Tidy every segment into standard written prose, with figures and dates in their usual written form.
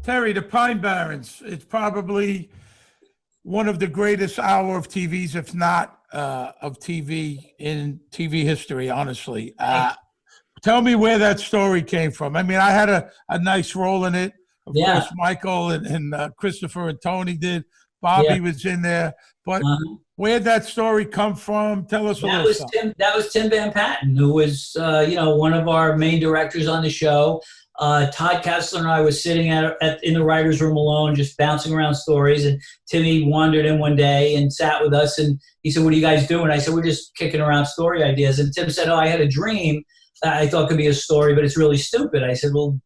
Terry, the Pine Barrens. It's probably one of the greatest hour of TVs, if not of TV in TV history, honestly. Tell me where that story came from. I mean, I had a nice role in it. Of course, Michael and Christopher and Tony did. Bobby was in there. But where'd that story come from? Tell us a little something. That was Tim Van Patten, who was, one of our main directors on the show. Todd Kessler and I was sitting in the writer's room alone, just bouncing around stories. And Timmy wandered in one day and sat with us. And he said, "What are you guys doing?" I said, "We're just kicking around story ideas." And Tim said, "Oh, I had a dream that I thought could be a story, but it's really stupid." I said, "Well,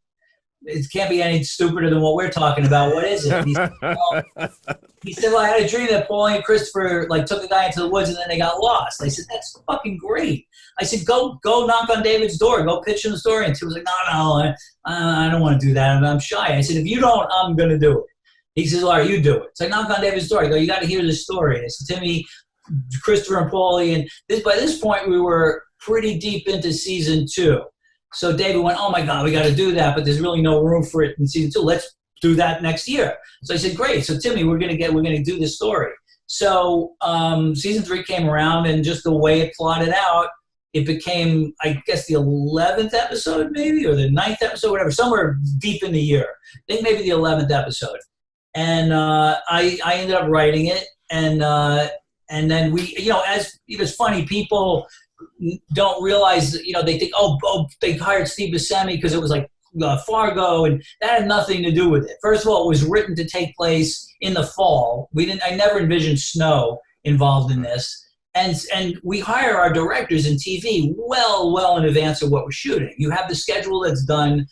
it can't be any stupider than what we're talking about. What is it?" He said, "Well, I had a dream that Paulie and Christopher took a guy into the woods and then they got lost." I said, "That's fucking great." I said, go knock on David's door. Go pitch him the story. And Tim was like, no, I don't want to do that. I'm shy. I said, "If you don't, I'm going to do it." He says, "All right, you do it." So I knock on David's door. I go, "You got to hear this story." I said, "Timmy, Christopher, and Paulie." And by this point, we were pretty deep into season 2. So David went, "Oh my God, we got to do that, but there's really no room for it in season 2. Let's do that next year." So I said, "Great." So Timmy, we're going to do this story. So season 3 came around, and just the way it plotted out, it became, I guess, the 11th episode maybe, or the 9th episode, whatever, somewhere deep in the year. I think maybe the 11th episode. And I ended up writing it, and then we, as it was funny, people don't realize, they think, oh, they hired Steve Buscemi because it was like Fargo, and that had nothing to do with it. First of all, it was written to take place in the fall. I never envisioned snow involved in this. And we hire our directors in TV well in advance of what we're shooting. You have the schedule that's done,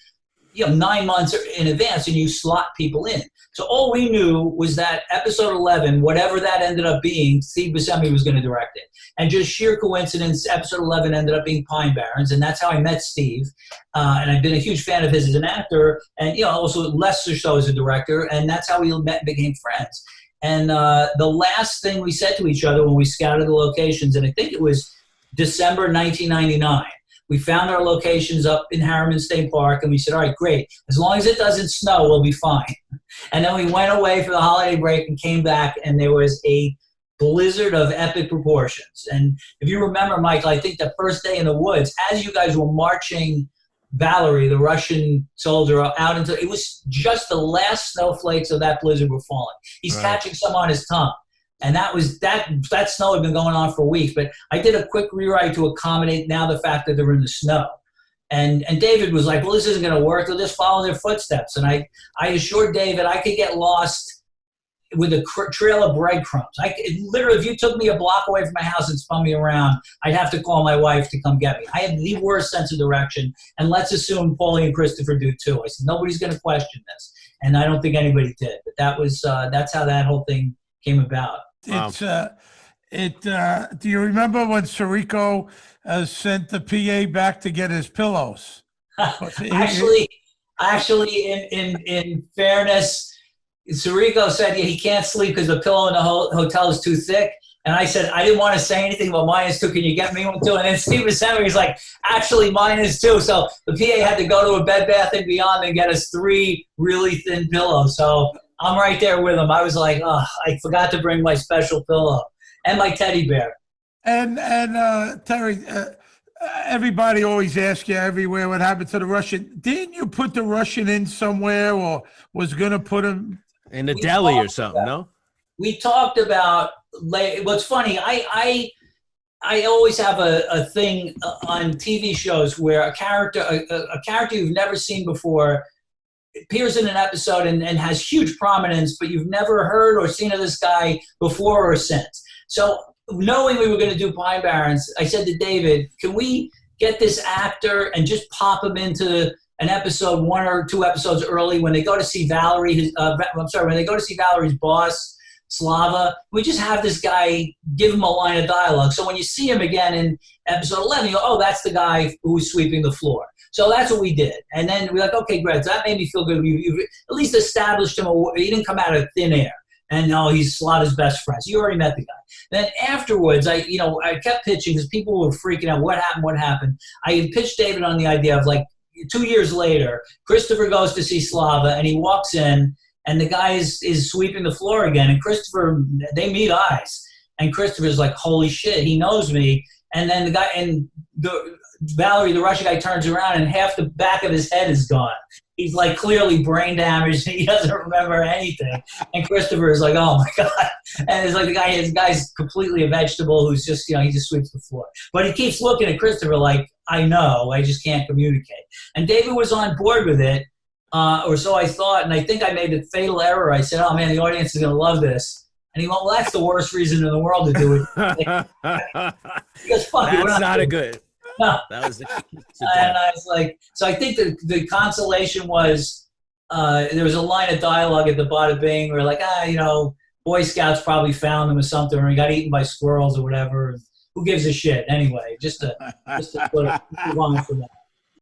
9 months in advance, and you slot people in. So all we knew was that episode 11, whatever that ended up being, Steve Buscemi was going to direct it. And just sheer coincidence, episode 11 ended up being Pine Barrens, and that's how I met Steve. And I've been a huge fan of his as an actor, and also less so as a director, and that's how we met and became friends. And the last thing we said to each other when we scouted the locations, and I think it was December 1999, we found our locations up in Harriman State Park, and we said, "All right, great. As long as it doesn't snow, we'll be fine." And then we went away for the holiday break and came back, and there was a blizzard of epic proportions. And if you remember, Michael, I think the first day in the woods, as you guys were marching Valerie, the Russian soldier, out into, it was just the last snowflakes of that blizzard were falling. He's catching some on his tongue. And that snow had been going on for weeks. But I did a quick rewrite to accommodate now the fact that they're in the snow. And David was like, "Well, this isn't going to work. They'll just follow their footsteps." And I assured David I could get lost with a trail of breadcrumbs. Literally, if you took me a block away from my house and spun me around, I'd have to call my wife to come get me. I have the worst sense of direction. And let's assume Paulie and Christopher do too. I said, nobody's going to question this. And I don't think anybody did. But that's how that whole thing came about. Wow. Do you remember when Schirripa sent the PA back to get his pillows? Actually, in fairness, Schirripa said he can't sleep because the pillow in the hotel is too thick. And I said, I didn't want to say anything, but mine is too. Can you get me one too? And then Steve Buscemi was like, actually, mine is too. So the PA had to go to a Bed Bath & Beyond and get us 3 really thin pillows. So I'm right there with him. I was like, oh, I forgot to bring my special pillow and my teddy bear. And Terry, everybody always asks you everywhere what happened to the Russian. Didn't you put the Russian in somewhere, or was going to put him in a deli or something? No, we talked about. What's funny, I always have a thing on TV shows where a character you've never seen before appears in an episode and has huge prominence, but you've never heard or seen of this guy before or since. So knowing we were going to do Pine Barrens, I said to David, can we get this actor and just pop him into an episode 1 or 2 episodes early when they go to see Valerie, when they go to see Valerie's boss, Slava, we just have this guy, give him a line of dialogue. So when you see him again in episode 11, you go, oh, that's the guy who was sweeping the floor. So that's what we did. And then we're like, okay, great. So that made me feel good. You at least established him. He didn't come out of thin air. And no, he's Slava's best friend. So you already met the guy. Then afterwards, I kept pitching because people were freaking out. What happened? I had pitched David on the idea of, like, 2 years later, Christopher goes to see Slava, and he walks in, and the guy is sweeping the floor again. And Christopher, they meet eyes. And Christopher's like, holy shit, he knows me. And then the guy, and Valerie, the Russian guy, turns around, and half the back of his head is gone. He's like clearly brain damaged. He doesn't remember anything. And Christopher is like, oh my God. And it's like the guy's completely a vegetable who's just, he just sweeps the floor. But he keeps looking at Christopher like, I know, I just can't communicate. And David was on board with it. Or so I thought, and I think I made the fatal error. I said, oh man, the audience is going to love this. And he went, well, that's the worst reason in the world to do it. Because, fuck it, That's not a good. No. That was the And I was like, so I think the consolation was there was a line of dialogue at the Bada Bing where like, Boy Scouts probably found him or something, or he got eaten by squirrels or whatever. Who gives a shit anyway? Just to move on from that.